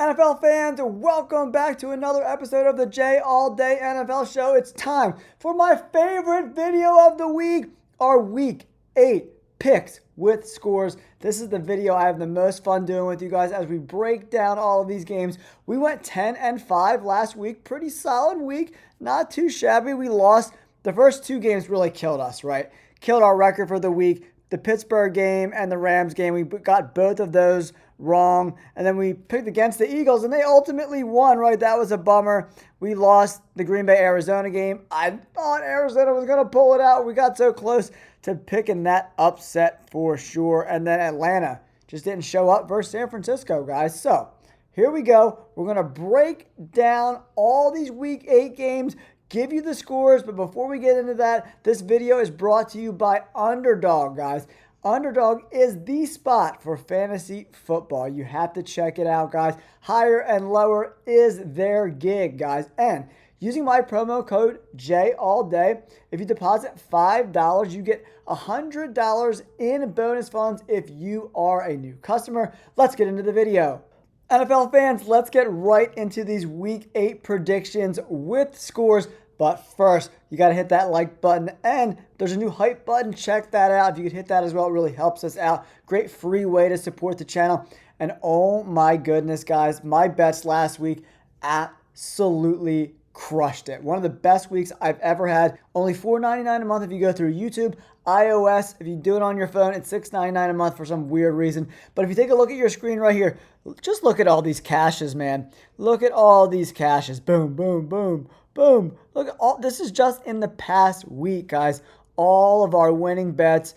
NFL fans, welcome back to another episode of the J All Day NFL Show. It's time for my favorite video of the week, our Week 8 picks with scores. This is the video I have the most fun doing with you guys as we break down all of these games. We went 10-5 last week, pretty solid week, not too shabby. We lost. The first two games really killed us, right? Killed our record for the week. The Pittsburgh game and the Rams game, we got both of those wrong. And then we picked against the Eagles, and they ultimately won, right? That was a bummer. We lost the Green Bay-Arizona game. I thought Arizona was going to pull it out. We got so close to picking that upset for sure. And then Atlanta just didn't show up versus San Francisco, guys. So here we go. We're going to break down all these Week 8 games, give you the scores, but before we get into that, this video is brought to you by Underdog, guys. Underdog is the spot for fantasy football. You have to check it out, guys. Higher and lower is their gig, guys. And using my promo code JALLDAY, if you deposit $5, you get $100 in bonus funds if you are a new customer. Let's get into the video. NFL fans, let's get right into these Week 8 predictions with scores. But first, you got to hit that like button, and there's a new hype button. Check that out. If you could hit that as well, it really helps us out. Great free way to support the channel. And oh my goodness, guys, my bets last week absolutely crushed it. One of the best weeks I've ever had. Only $4.99 a month if you go through YouTube. iOS, if you do it on your phone, it's $6.99 a month for some weird reason. But if you take a look at your screen right here, just look at all these caches, man. Look at all these caches. Boom, boom, boom, boom. Look at all. This is just in the past week, guys. All of our winning bets.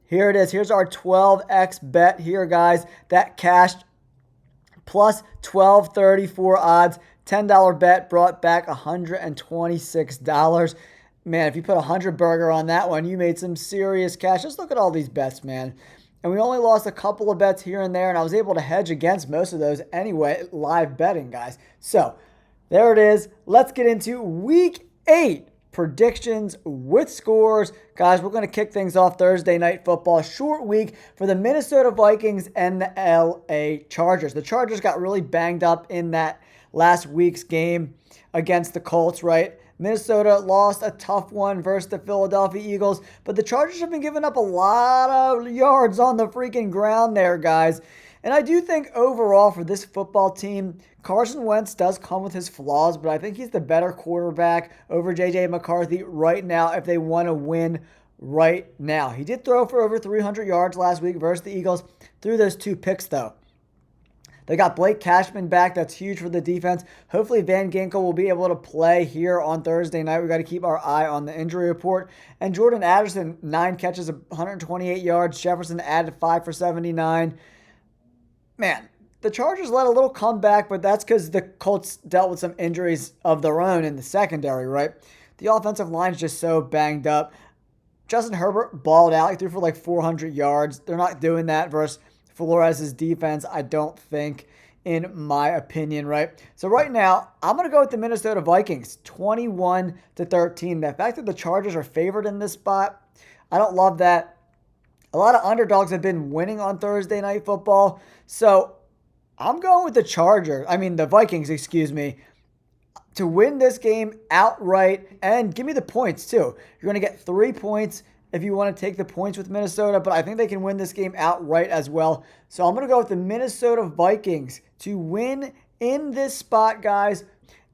Here it is. Here's our 12x bet here, guys. That cashed plus 1234 odds. $10 bet brought back $126. Man, if you put 100 burger on that one, you made some serious cash. Just look at all these bets, man. And we only lost a couple of bets here and there, and I was able to hedge against most of those anyway, live betting, guys. So there it is. Let's get into Week 8 predictions with scores. Guys, we're going to kick things off Thursday Night Football. Short week for the Minnesota Vikings and the LA Chargers. The Chargers got really banged up in that last week's game against the Colts, right? Minnesota lost a tough one versus the Philadelphia Eagles, but the Chargers have been giving up a lot of yards on the freaking ground there, guys. And I do think overall for this football team, Carson Wentz does come with his flaws, but I think he's the better quarterback over J.J. McCarthy right now if they want to win right now. He did throw for over 300 yards last week versus the Eagles, threw those 2 picks though. They got Blake Cashman back. That's huge for the defense. Hopefully Van Ginkel will be able to play here on Thursday night. We got to keep our eye on the injury report. And Jordan Addison, 9 catches, 128 yards. Jefferson added 5 for 79. Man, the Chargers let a little comeback, but that's because the Colts dealt with some injuries of their own in the secondary, right? The offensive line's just so banged up. Justin Herbert balled out. He threw for like 400 yards. They're not doing that versus Flores' defense, I don't think, in my opinion, right? So right now, I'm going to go with the Minnesota Vikings, 21-13. The fact that the Chargers are favored in this spot, I don't love that. A lot of underdogs have been winning on Thursday Night Football, so I'm going with the Vikings, to win this game outright, and give me the points too. You're going to get 3 points if you want to take the points with Minnesota, but I think they can win this game outright as well. So I'm going to go with the Minnesota Vikings to win in this spot, guys.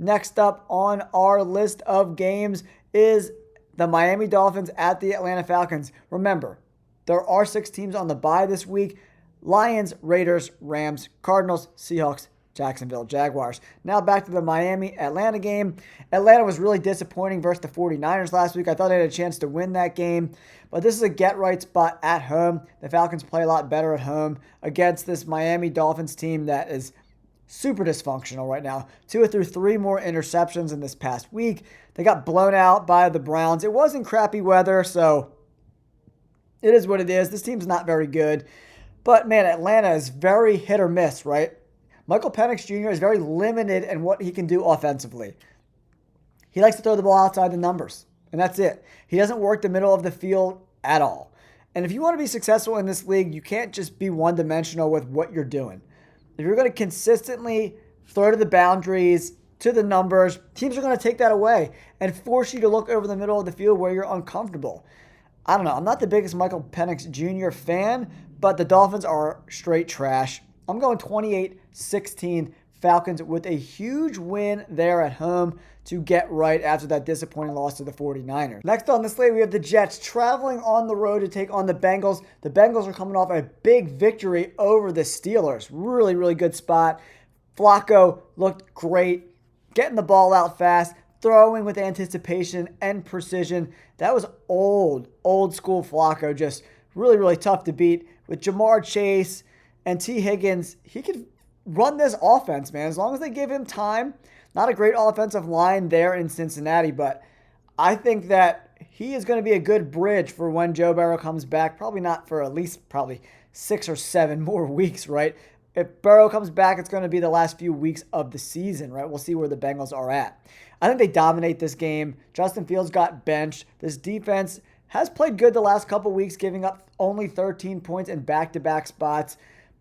Next up on our list of games is the Miami Dolphins at the Atlanta Falcons. Remember, there are 6 teams on the bye this week: Lions, Raiders, Rams, Cardinals, Seahawks, Jacksonville Jaguars. Now back to the Miami-Atlanta game. Atlanta was really disappointing versus the 49ers last week. I thought they had a chance to win that game, but this is a get-right spot at home. The Falcons play a lot better at home against this Miami Dolphins team that is super dysfunctional right now. 2 through 3 more interceptions in this past week. They got blown out by the Browns. It wasn't crappy weather, so it is what it is. This team's not very good. But, man, Atlanta is very hit or miss, right? Michael Penix Jr. is very limited in what he can do offensively. He likes to throw the ball outside the numbers, and that's it. He doesn't work the middle of the field at all. And if you want to be successful in this league, you can't just be one-dimensional with what you're doing. If you're going to consistently throw to the boundaries, to the numbers. Teams are going to take that away and force you to look over the middle of the field where you're uncomfortable. I don't know. I'm not the biggest Michael Penix Jr. fan, but the Dolphins are straight trash. I'm going 28-16 Falcons with a huge win there at home to get right after that disappointing loss to the 49ers. Next on the slate, we have the Jets traveling on the road to take on the Bengals. The Bengals are coming off a big victory over the Steelers. Really, really good spot. Flacco looked great, getting the ball out fast, throwing with anticipation and precision. That was old school Flacco, just really, really tough to beat. With Jamar Chase and T. Higgins, he could run this offense, man, as long as they give him time. Not a great offensive line there in Cincinnati, but I think that he is going to be a good bridge for when Joe Burrow comes back. Probably not for at least probably 6 or 7 more weeks, right? If Burrow comes back, it's going to be the last few weeks of the season, right? We'll see where the Bengals are at. I think they dominate this game. Justin Fields got benched. This defense has played good the last couple weeks, giving up only 13 points in back-to-back spots,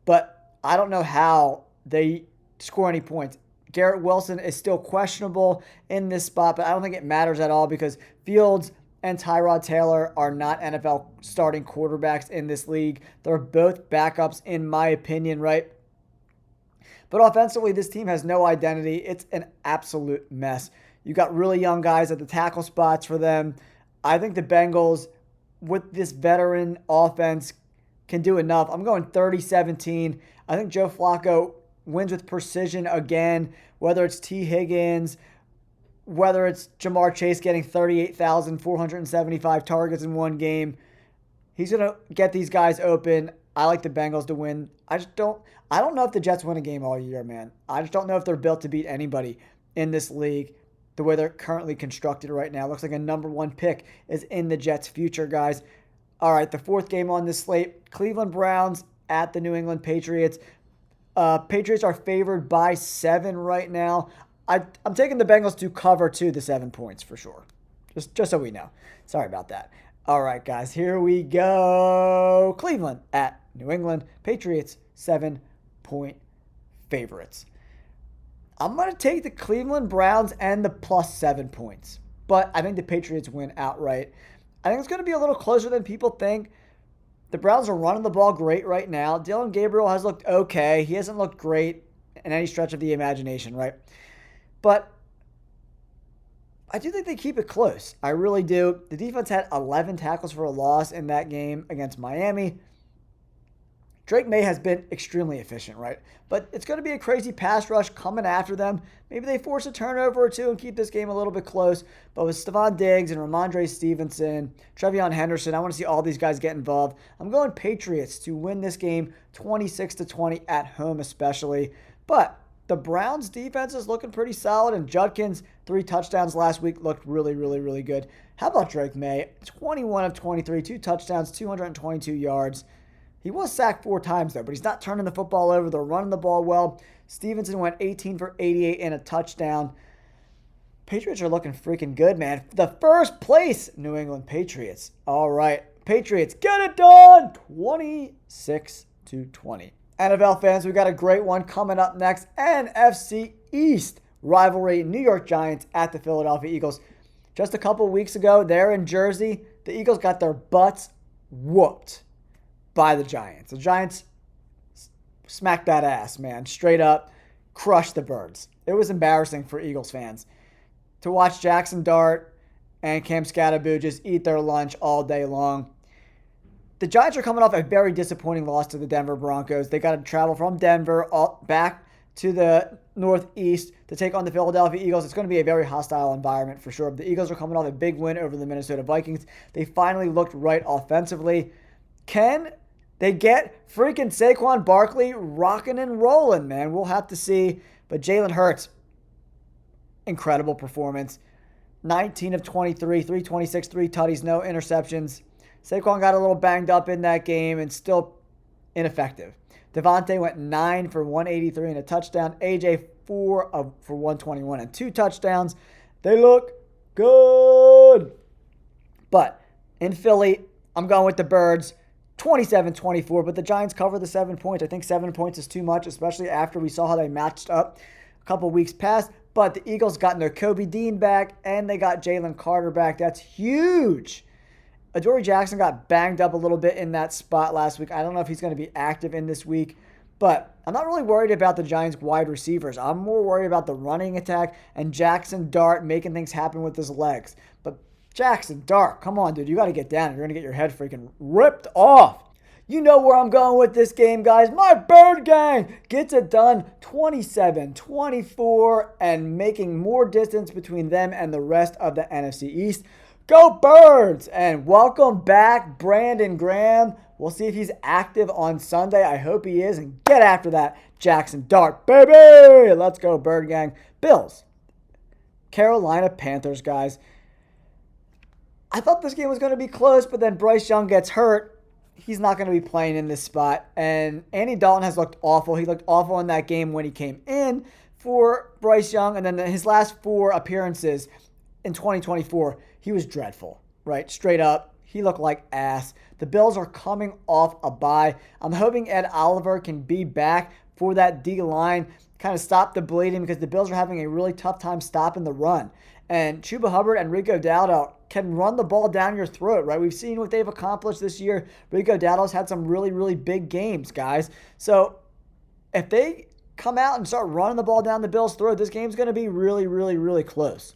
but I don't know how they score any points. Garrett Wilson is still questionable in this spot, but I don't think it matters at all because Fields and Tyrod Taylor are not NFL starting quarterbacks in this league. They're both backups, in my opinion, right? But offensively, this team has no identity. It's an absolute mess. You got really young guys at the tackle spots for them. I think the Bengals, with this veteran offense, can do enough. I'm going 30-17. I think Joe Flacco wins with precision again, whether it's T. Higgins, whether it's Jamar Chase getting 38,475 targets in one game. He's going to get these guys open. I like the Bengals to win. I don't know if the Jets win a game all year, man. I just don't know if they're built to beat anybody in this league the way they're currently constructed right now. Looks like a number 1 pick is in the Jets' future, guys. All right, the fourth game on this slate, Cleveland Browns at the New England Patriots. Patriots are favored by 7 right now. I'm taking the Bengals to cover the 7 points for sure. Just so we know. Sorry about that. All right, guys, here we go. Cleveland at New England. Patriots 7-point favorites. I'm going to take the Cleveland Browns and the plus 7 points. But I think the Patriots win outright. I think it's going to be a little closer than people think. The Browns are running the ball great right now. Dylan Gabriel has looked okay. He hasn't looked great in any stretch of the imagination, right? But I do think they keep it close. I really do. The defense had 11 tackles for a loss in that game against Miami. Drake May has been extremely efficient, right? But it's going to be a crazy pass rush coming after them. Maybe they force a turnover or two and keep this game a little bit close. But with Stephon Diggs and Ramondre Stevenson, Trevion Henderson, I want to see all these guys get involved. I'm going Patriots to win this game 26-20 at home especially. But the Browns defense is looking pretty solid, and Judkins, 3 touchdowns last week, looked really, really, really good. How about Drake May? 21 of 23, 2 touchdowns, 222 yards. He was sacked 4 times, though, but he's not turning the football over. They're running the ball well. Stevenson went 18 for 88 and a touchdown. Patriots are looking freaking good, man. The first place New England Patriots. All right, Patriots, get it done! 26-20. NFL fans, we got a great one coming up next. NFC East rivalry. New York Giants at the Philadelphia Eagles. Just a couple weeks ago, there in Jersey, the Eagles got their butts whooped by the Giants. The Giants smacked that ass, man. Straight up crushed the Birds. It was embarrassing for Eagles fans to watch Jackson Dart and Cam Skattebo just eat their lunch all day long. The Giants are coming off a very disappointing loss to the Denver Broncos. They got to travel from Denver back to the Northeast to take on the Philadelphia Eagles. It's going to be a very hostile environment for sure. The Eagles are coming off a big win over the Minnesota Vikings. They finally looked right offensively. Can they get freaking Saquon Barkley rocking and rolling, man? We'll have to see. But Jalen Hurts, incredible performance. 19 of 23, 326, 3 tutties, no interceptions. Saquon got a little banged up in that game and still ineffective. Devontae went 9 for 183 and a touchdown. AJ 4 for 121 and 2 touchdowns. They look good. But in Philly, I'm going with the Birds. 27-24, but the Giants cover the 7 points. I think 7 points is too much, especially after we saw how they matched up a couple weeks past. But the Eagles got their Kobe Dean back, and they got Jalen Carter back. That's huge. Adoree Jackson got banged up a little bit in that spot last week. I don't know if he's going to be active in this week. But I'm not really worried about the Giants' wide receivers. I'm more worried about the running attack and Jackson Dart making things happen with his legs. But Jackson Dart, come on, dude. You got to get down. You're going to get your head freaking ripped off. You know where I'm going with this game, guys. My Bird Gang gets it done 27-24 and making more distance between them and the rest of the NFC East. Go Birds! And welcome back, Brandon Graham. We'll see if he's active on Sunday. I hope he is. And get after that, Jackson Dart, baby! Let's go, Bird Gang. Bills. Carolina Panthers, guys. I thought this game was going to be close, but then Bryce Young gets hurt. He's not going to be playing in this spot. And Andy Dalton has looked awful. He looked awful in that game when he came in for Bryce Young. And then his last 4 appearances in 2024, he was dreadful, right? Straight up. He looked like ass. The Bills are coming off a bye. I'm hoping Ed Oliver can be back for that D-line, kind of stop the bleeding because the Bills are having a really tough time stopping the run. And Chuba Hubbard and Rico Dowdle can run the ball down your throat, right? We've seen what they've accomplished this year. Rico Dowdle's had some really, really big games, guys. So if they come out and start running the ball down the Bills' throat, this game's going to be really, really, really close.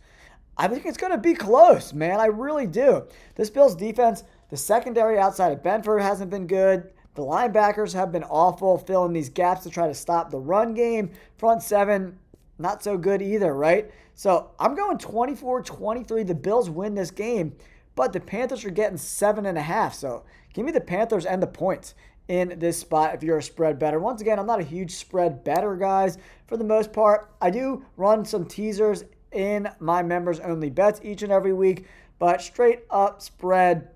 I think it's going to be close, man. I really do. This Bills defense, the secondary outside of Benford hasn't been good. The linebackers have been awful, filling these gaps to try to stop the run game. Front 7, not so good either, right? So I'm going 24-23. The Bills win this game, but the Panthers are getting 7.5. So give me the Panthers and the points in this spot if you're a spread better. Once again, I'm not a huge spread better, guys. For the most part, I do run some teasers in my members only bets each and every week, but straight up spread,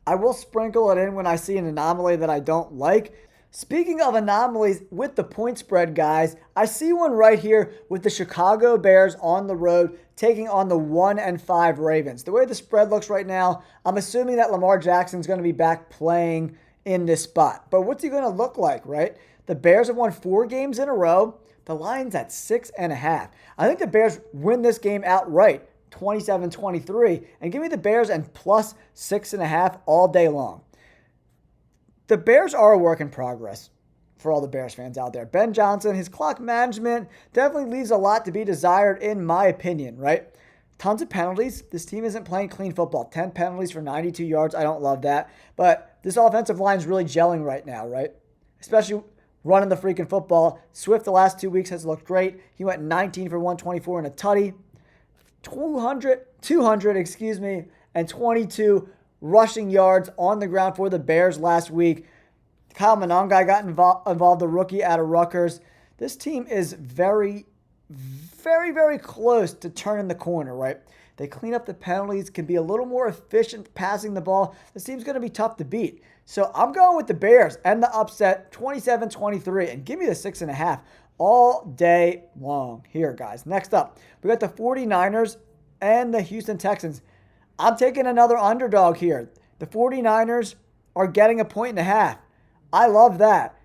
I will sprinkle it in when I see an anomaly that I don't like. Speaking of anomalies with the point spread, guys, I see one right here with the Chicago Bears on the road taking on the 1-5 Ravens. The way the spread looks right now, I'm assuming that Lamar Jackson's going to be back playing in this spot. But what's he going to look like, right? The Bears have won 4 games in a row. The line's at 6.5. I think the Bears win this game outright, 27-23, and give me the Bears and plus 6.5 all day long. The Bears are a work in progress for all the Bears fans out there. Ben Johnson, his clock management definitely leaves a lot to be desired in my opinion, right? Tons of penalties. This team isn't playing clean football. 10 penalties for 92 yards. I don't love that. But this offensive line is really gelling right now, right? Especially running the freaking football. Swift the last 2 weeks has looked great. He went 19 for 124 and a tutty. 200, and 22 rushing yards on the ground for the Bears last week. Kyle Monangai got involved, the rookie out of Rutgers. This team is very, very, very close to turning the corner, right? They clean up the penalties, can be a little more efficient passing the ball. This team's going to be tough to beat. So I'm going with the Bears and the upset, 27-23, and give me the 6.5 all day long here, guys. Next up, we got the 49ers and the Houston Texans. I'm taking another underdog here. The 49ers are getting 1.5. I love that.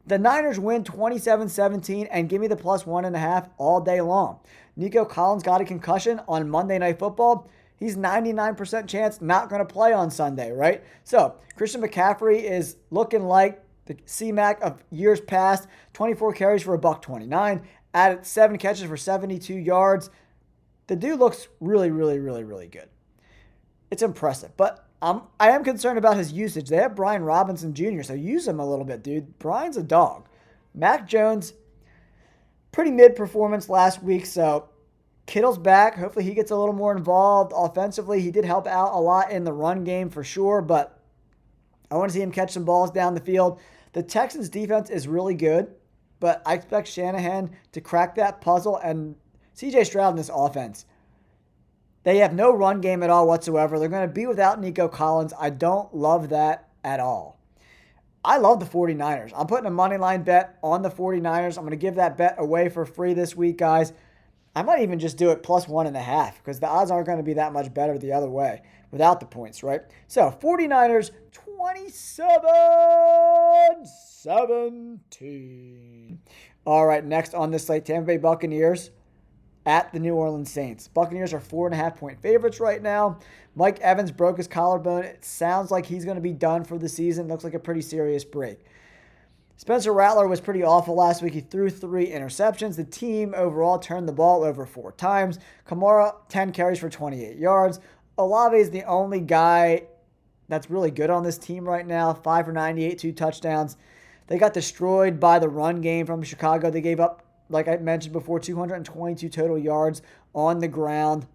The Niners win 27-17 and give me the plus 1.5 all day long. Nico Collins got a concussion on Monday Night Football. He's 99% chance not going to play on Sunday, right? So Christian McCaffrey is looking like the C-Mac of years past. 24 carries for $129. Added 7 catches for 72 yards. The dude looks really, really, really, really good. It's impressive, but I am concerned about his usage. They have Brian Robinson Jr., so use him a little bit, dude. Brian's a dog. Mac Jones, pretty mid-performance last week, so Kittle's back. Hopefully he gets a little more involved offensively. He did help out a lot in the run game for sure, but I want to see him catch some balls down the field. The Texans' defense is really good, but I expect Shanahan to crack that puzzle, and C.J. Stroud in this offense. They have no run game at all whatsoever. They're going to be without Nico Collins. I don't love that at all. I love the 49ers. I'm putting a money line bet on the 49ers. I'm going to give that bet away for free this week, guys. I might even just do it plus 1.5 because the odds aren't going to be that much better the other way without the points, right? So 49ers 27-17. All right, next on this slate, Tampa Bay Buccaneers at the New Orleans Saints. Buccaneers are 4.5-point favorites right now. Mike Evans broke his collarbone. It sounds like he's going to be done for the season. Looks like a pretty serious break. Spencer Rattler was pretty awful last week. He threw 3 interceptions. The team overall turned the ball over 4 times. Kamara, 10 carries for 28 yards. Olave is the only guy that's really good on this team right now. 5 for 98, 2 touchdowns. They got destroyed by the run game from Chicago. They gave up, like I mentioned before, 222 total yards on the ground.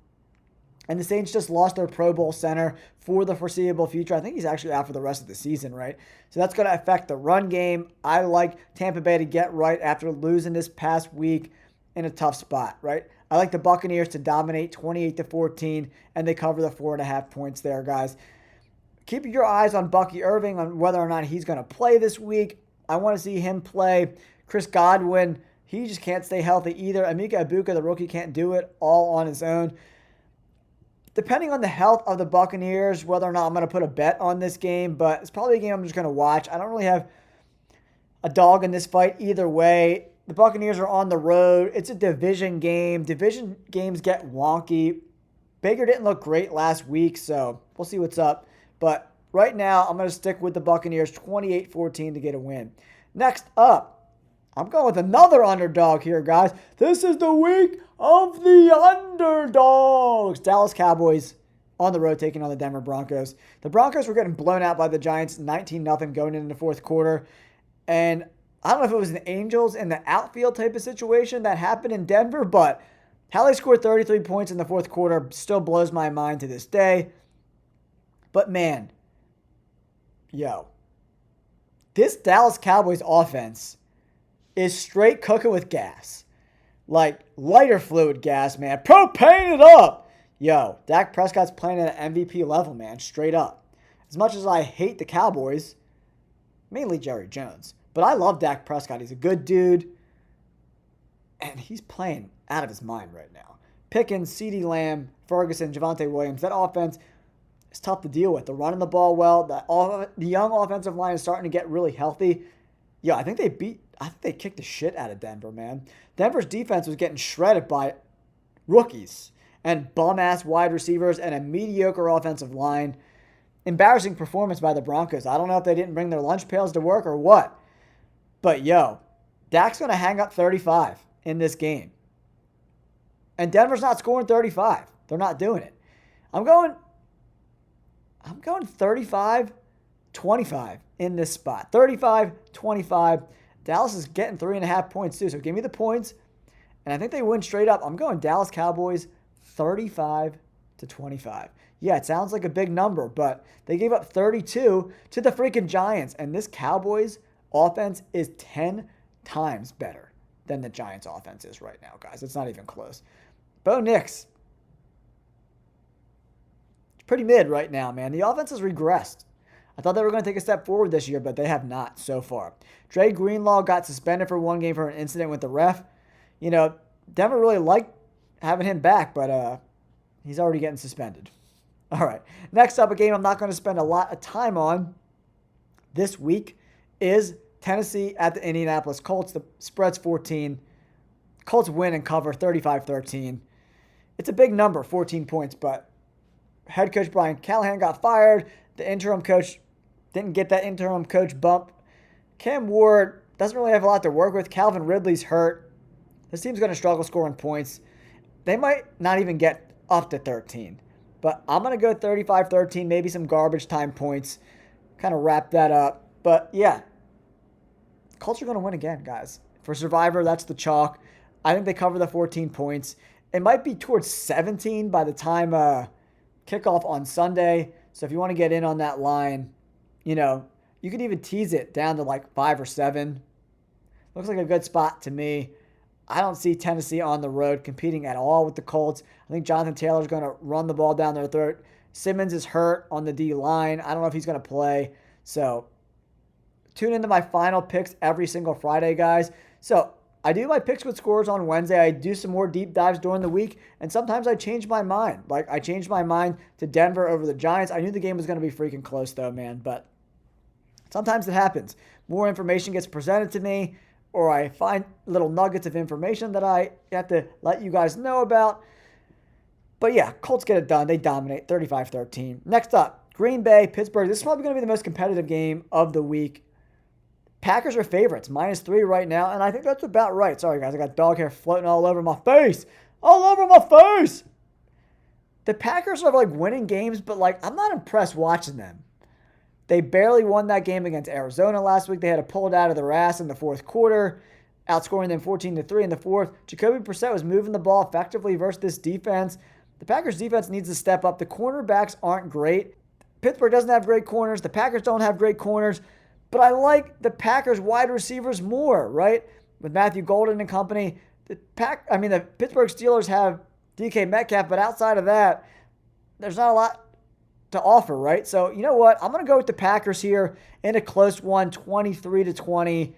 And the Saints just lost their Pro Bowl center for the foreseeable future. I think he's actually out for the rest of the season, right? So that's going to affect the run game. I like Tampa Bay to get right after losing this past week in a tough spot, right? I like the Buccaneers to dominate 28-14, and they cover the 4.5 points there, guys. Keep your eyes on Bucky Irving on whether or not he's going to play this week. I want to see him play. Chris Godwin, he just can't stay healthy either. Emeka Egbuka, the rookie, can't do it all on his own. Depending on the health of the Buccaneers, whether or not I'm going to put a bet on this game, but it's probably a game I'm just going to watch. I don't really have a dog in this fight either way. The Buccaneers are on the road. It's a division game. Division games get wonky. Baker didn't look great last week, so we'll see what's up. But right now, I'm going to stick with the Buccaneers 28-14 to get a win. Next up, I'm going with another underdog here, guys. This is the week of the underdogs. Dallas Cowboys on the road taking on the Denver Broncos. The Broncos were getting blown out by the Giants 19-0 going into the fourth quarter. And I don't know if it was an Angels in the outfield type of situation that happened in Denver, but how they scored 33 points in the fourth quarter still blows my mind to this day. But man, this Dallas Cowboys offense is straight cooking with gas. Like lighter fluid gas, man. Propane it up. Dak Prescott's playing at an MVP level, man. Straight up. As much as I hate the Cowboys, mainly Jerry Jones, but I love Dak Prescott. He's a good dude. And he's playing out of his mind right now. Pickens, CeeDee Lamb, Ferguson, Javonte Williams. That offense is tough to deal with. They're running the ball well. The young offensive line is starting to get really healthy. I think they kicked the shit out of Denver, man. Denver's defense was getting shredded by rookies and bum-ass wide receivers and a mediocre offensive line. Embarrassing performance by the Broncos. I don't know if they didn't bring their lunch pails to work or what. But, Dak's going to hang up 35 in this game. And Denver's not scoring 35. They're not doing it. I'm going 35-25 in this spot. 35-25. Dallas is getting 3.5 points too. So give me the points. And I think they win straight up. I'm going Dallas Cowboys 35-25. Yeah, it sounds like a big number, but they gave up 32 to the freaking Giants. And this Cowboys offense is 10 times better than the Giants offense is right now, guys. It's not even close. Bo Nix. It's pretty mid right now, man. The offense has regressed. I thought they were going to take a step forward this year, but they have not so far. Dre Greenlaw got suspended for one game for an incident with the ref. Denver really liked having him back, but he's already getting suspended. All right. Next up, a game I'm not going to spend a lot of time on this week is Tennessee at the Indianapolis Colts. The spread's 14. Colts win and cover 35-13. It's a big number, 14 points, but head coach Brian Callahan got fired. The interim coach didn't get that interim coach bump. Cam Ward doesn't really have a lot to work with. Calvin Ridley's hurt. This team's going to struggle scoring points. They might not even get up to 13. But I'm going to go 35-13, maybe some garbage time points. Kind of wrap that up. But yeah, Colts are going to win again, guys. For Survivor, that's the chalk. I think they cover the 14 points. It might be towards 17 by the time kickoff on Sunday. So if you want to get in on that line, you could even tease it down to like 5 or 7. Looks like a good spot to me. I don't see Tennessee on the road competing at all with the Colts. I think Jonathan Taylor's going to run the ball down their throat. Simmons is hurt on the D-line. I don't know if he's going to play. So tune into my final picks every single Friday, guys. So I do my picks with scores on Wednesday. I do some more deep dives during the week. And sometimes I change my mind. Like I changed my mind to Denver over the Giants. I knew the game was going to be freaking close though, man. But sometimes it happens. More information gets presented to me, or I find little nuggets of information that I have to let you guys know about. But yeah, Colts get it done. They dominate 35-13. Next up, Green Bay, Pittsburgh. This is probably going to be the most competitive game of the week. Packers are favorites, -3 right now, and I think that's about right. Sorry, guys, I got dog hair floating all over my face. All over my face! The Packers are like winning games, but like I'm not impressed watching them. They barely won that game against Arizona last week. They had to pull it out of their ass in the fourth quarter, outscoring them 14-3 in the fourth. Jacoby Brissett was moving the ball effectively versus this defense. The Packers defense needs to step up. The cornerbacks aren't great. Pittsburgh doesn't have great corners. The Packers don't have great corners. But I like the Packers wide receivers more, right? With Matthew Golden and company. The Pittsburgh Steelers have DK Metcalf, but outside of that, there's not a lot to offer, right? So, you know what? I'm going to go with the Packers here in a close one, 23-20.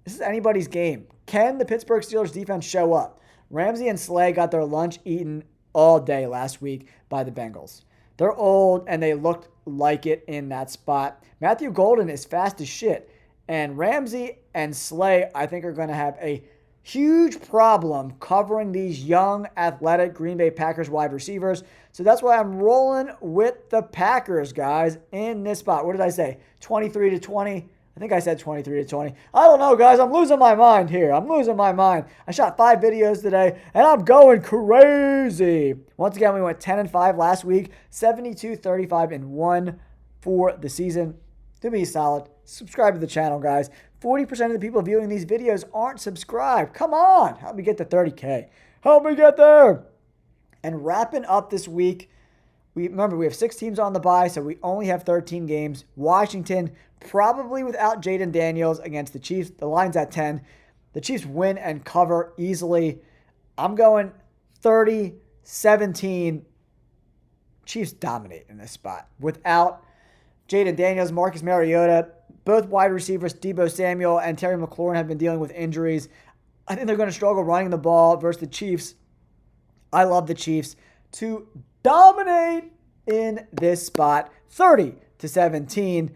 This is anybody's game. Can the Pittsburgh Steelers defense show up? Ramsey and Slay got their lunch eaten all day last week by the Bengals. They're old, and they looked like it in that spot. Matthew Golden is fast as shit. And Ramsey and Slay, I think, are going to have a huge problem covering these young, athletic Green Bay Packers wide receivers. So that's why I'm rolling with the Packers, guys, in this spot. What did I say? 23-20? I think I said 23-20. I don't know, guys. I'm losing my mind here. I'm losing my mind. I shot 5 videos today, and I'm going crazy. Once again, we went 10-5 last week, 72-35-1 for the season. Do me a solid. Subscribe to the channel, guys. 40% of the people viewing these videos aren't subscribed. Come on. Help me get to 30K. Help me get there. And wrapping up this week, remember, we have 6 teams on the bye, so we only have 13 games. Washington, probably without Jaden Daniels against the Chiefs. The line's at 10. The Chiefs win and cover easily. I'm going 30-17. Chiefs dominate in this spot. Without Jaden Daniels, Marcus Mariota, both wide receivers, Deebo Samuel and Terry McLaurin, have been dealing with injuries. I think they're going to struggle running the ball versus the Chiefs. I love the Chiefs to dominate in this spot, 30-17.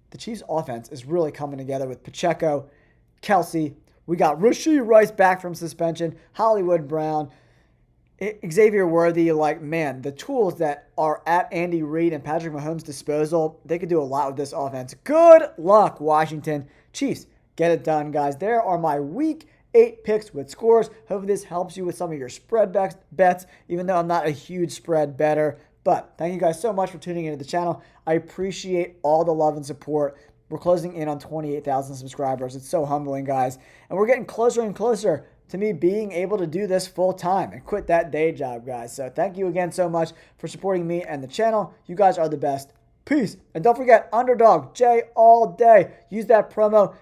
The Chiefs' offense is really coming together with Pacheco, Kelsey. We got Rashee Rice back from suspension, Hollywood Brown, Xavier Worthy. Like, man, the tools that are at Andy Reid and Patrick Mahomes' disposal, they could do a lot with this offense. Good luck, Washington. Chiefs, get it done, guys. There are my Week 8 picks with scores. Hopefully this helps you with some of your spread bets, even though I'm not a huge spread bettor. But thank you guys so much for tuning into the channel. I appreciate all the love and support. We're closing in on 28,000 subscribers. It's so humbling, guys. And we're getting closer and closer to me being able to do this full time and quit that day job, guys. So thank you again so much for supporting me and the channel. You guys are the best. Peace. And don't forget, Underdog, J all day. Use that promo.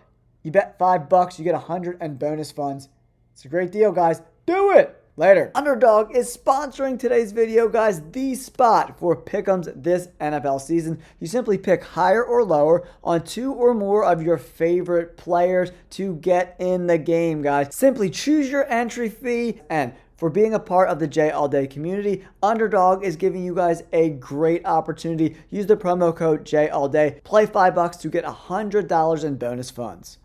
You bet $5, you get 100 and bonus funds. It's a great deal, guys. Do it. Later. Underdog is sponsoring today's video, guys. The spot for pick'ems this NFL season. You simply pick higher or lower on 2 or more of your favorite players to get in the game, guys. Simply choose your entry fee, and for being a part of the J All Day community, Underdog is giving you guys a great opportunity. Use the promo code J All Day. Play $5 to get $100 in bonus funds.